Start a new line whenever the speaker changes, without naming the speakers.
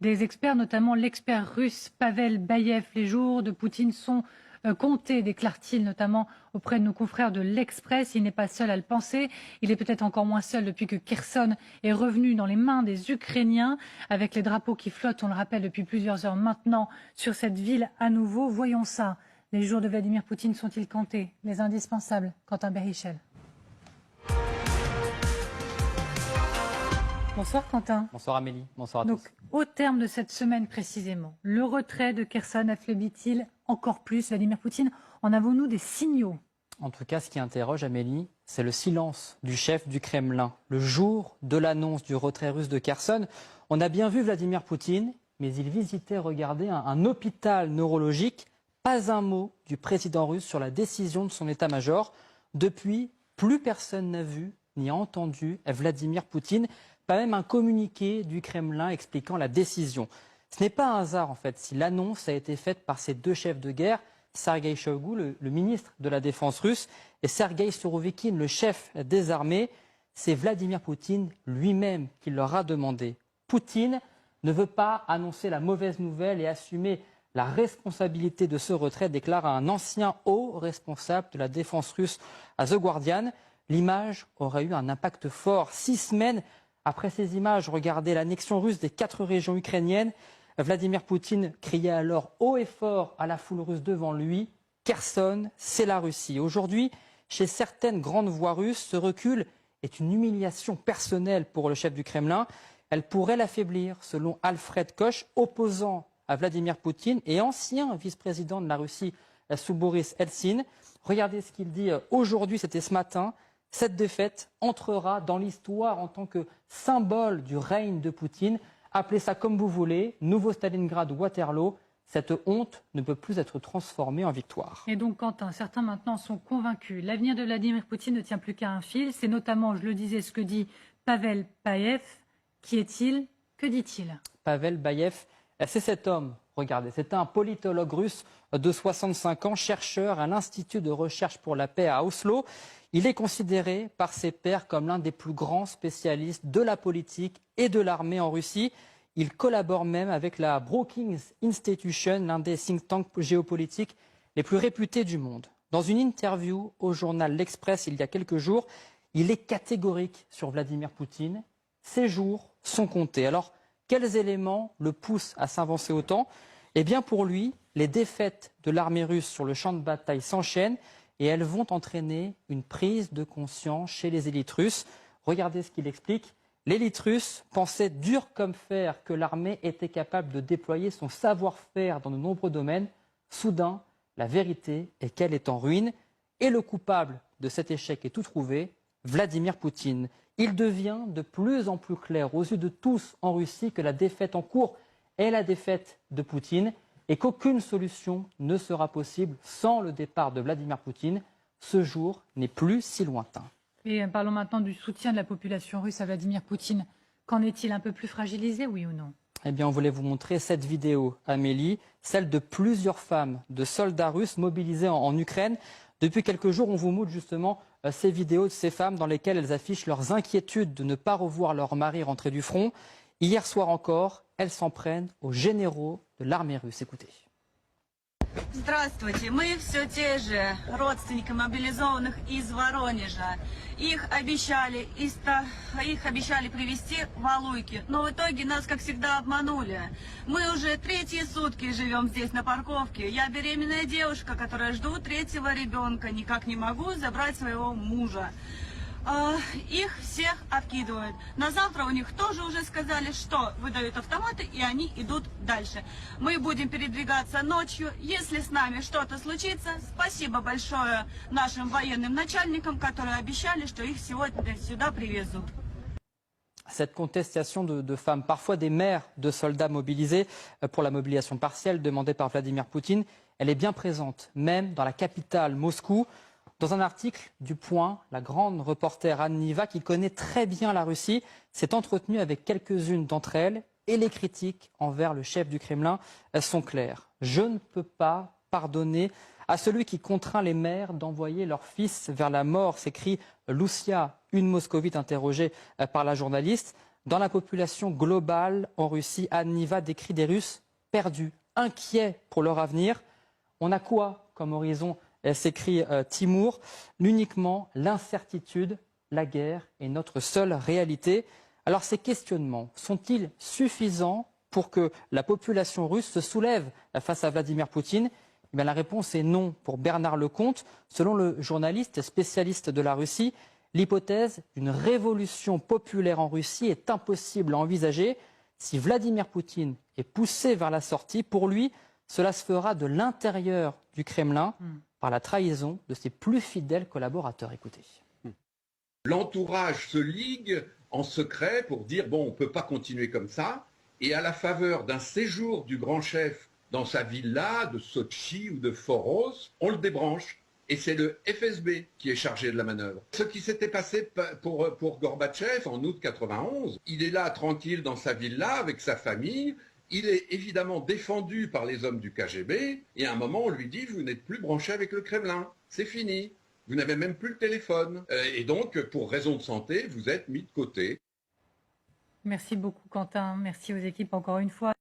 des experts, notamment l'expert russe Pavel Bayev. Les jours de Poutine sont comptés, déclare-t-il notamment auprès de nos confrères de l'Express. Il n'est pas seul à le penser. Il est peut-être encore moins seul depuis que Kherson est revenu dans les mains des Ukrainiens, avec les drapeaux qui flottent, on le rappelle, depuis plusieurs heures maintenant sur cette ville à nouveau. Voyons ça. Les jours de Vladimir Poutine sont-ils comptés? Les indispensables, Quentin Berrichel. Bonsoir Quentin.
Bonsoir Amélie, bonsoir à tous.
Donc, au terme de cette semaine précisément, le retrait de Kherson affaiblit-il encore plus Vladimir Poutine? En avons-nous des signaux?
En tout cas, ce qui interroge Amélie, c'est le silence du chef du Kremlin. Le jour de l'annonce du retrait russe de Kherson, on a bien vu Vladimir Poutine, mais il visitait, regardez, un hôpital neurologique. Pas un mot du président russe sur la décision de son état-major. Depuis, plus personne n'a vu ni entendu Vladimir Poutine. Pas même un communiqué du Kremlin expliquant la décision. Ce n'est pas un hasard en fait si l'annonce a été faite par ces deux chefs de guerre, Sergueï Shoigu, le ministre de la Défense russe, et Sergueï Surovikin, le chef des armées. C'est Vladimir Poutine lui-même qui leur a demandé. Poutine ne veut pas annoncer la mauvaise nouvelle et assumer la responsabilité de ce retrait, déclare un ancien haut responsable de la défense russe à The Guardian. L'image aurait eu un impact fort. 6 semaines après ces images, regardez l'annexion russe des 4 régions ukrainiennes. Vladimir Poutine criait alors haut et fort à la foule russe devant lui « Kherson, c'est la Russie ». Aujourd'hui, chez certaines grandes voix russes, ce recul est une humiliation personnelle pour le chef du Kremlin. Elle pourrait l'affaiblir, selon Alfred Koch, opposant à Vladimir Poutine et ancien vice-président de la Russie sous Boris Eltsine. Regardez ce qu'il dit aujourd'hui, c'était ce matin. Cette défaite entrera dans l'histoire en tant que symbole du règne de Poutine. Appelez ça comme vous voulez, nouveau Stalingrad ou Waterloo. Cette honte ne peut plus être transformée en victoire.
Et donc Quentin, certains maintenant sont convaincus. L'avenir de Vladimir Poutine ne tient plus qu'à un fil. C'est notamment, je le disais, ce que dit Pavel Bayev. Qui est-il? Que dit-il?
Pavel Bayev, c'est cet homme. Regardez, c'est un politologue russe de 65 ans, chercheur à l'Institut de recherche pour la paix à Oslo. Il est considéré par ses pairs comme l'un des plus grands spécialistes de la politique et de l'armée en Russie. Il collabore même avec la Brookings Institution, l'un des think tanks géopolitiques les plus réputés du monde. Dans une interview au journal L'Express il y a quelques jours, il est catégorique sur Vladimir Poutine. Ses jours sont comptés. Alors, quels éléments le poussent à s'avancer autant? Eh bien, pour lui, les défaites de l'armée russe sur le champ de bataille s'enchaînent et elles vont entraîner une prise de conscience chez les élites russes. Regardez ce qu'il explique. L'élite russe pensait dur comme fer que l'armée était capable de déployer son savoir-faire dans de nombreux domaines. Soudain, la vérité est qu'elle est en ruine. Et le coupable de cet échec est tout trouvé, Vladimir Poutine. Il devient de plus en plus clair aux yeux de tous en Russie que la défaite en cours est la défaite de Poutine et qu'aucune solution ne sera possible sans le départ de Vladimir Poutine. Ce jour n'est plus si lointain.
Et parlons maintenant du soutien de la population russe à Vladimir Poutine. Qu'en est-il? Un peu plus fragilisé, oui ou non?
Eh bien, on voulait vous montrer cette vidéo, Amélie, celle de plusieurs femmes, de soldats russes mobilisés en Ukraine. Depuis quelques jours, on vous montre justement ces vidéos de ces femmes dans lesquelles elles affichent leurs inquiétudes de ne pas revoir leur mari rentrer du front. Hier soir encore, elles s'en prennent aux généraux de l'armée russe. Écoutez.
Здравствуйте, мы все те же родственники мобилизованных из Воронежа. Их обещали привезти в Алуйки, но в итоге нас, как всегда, обманули. Мы уже 3-е сутки живем здесь на парковке. Я беременная девушка, которая жду 3-го ребенка, никак не могу забрать своего мужа. Их всех откидывают. На завтра у них тоже уже сказали, что выдают автоматы, и они идут дальше. Мы будем передвигаться ночью. Если с нами что-то случится, спасибо большое нашим военным начальникам, которые обещали, что их сегодня сюда привезут.
Cette contestation de femmes, parfois des mères de soldats mobilisés pour la mobilisation partielle demandée par Vladimir Poutine, elle est bien présente, même dans la capitale, Moscou. Dans un article du Point, la grande reporter Anne Niva, qui connaît très bien la Russie, s'est entretenue avec quelques-unes d'entre elles et les critiques envers le chef du Kremlin sont claires. Je ne peux pas pardonner à celui qui contraint les mères d'envoyer leurs fils vers la mort, s'écrit Lucia, une moscovite interrogée par la journaliste. Dans la population globale en Russie, Anne Niva décrit des Russes perdus, inquiets pour leur avenir. On a quoi comme horizon, s'écrit Timur? Uniquement l'incertitude, la guerre est notre seule réalité. Alors ces questionnements sont-ils suffisants pour que la population russe se soulève face à Vladimir Poutine? Eh bien, la réponse est non pour Bernard Lecomte. Selon le journaliste spécialiste de la Russie, l'hypothèse d'une révolution populaire en Russie est impossible à envisager. Si Vladimir Poutine est poussé vers la sortie, pour lui, cela se fera de l'intérieur du Kremlin par la trahison de ses plus fidèles collaborateurs. Écoutez.
L'entourage se ligue en secret pour dire bon, on ne peut pas continuer comme ça. Et à la faveur d'un séjour du grand chef dans sa villa de Sotchi ou de Foros, on le débranche. Et c'est le FSB qui est chargé de la manœuvre. Ce qui s'était passé pour Gorbatchev en août 91, il est là tranquille dans sa villa avec sa famille. Il est évidemment défendu par les hommes du KGB. Et à un moment, on lui dit vous n'êtes plus branché avec le Kremlin. C'est fini. Vous n'avez même plus le téléphone. Et donc, pour raison de santé, vous êtes mis de côté.
Merci beaucoup, Quentin. Merci aux équipes encore une fois.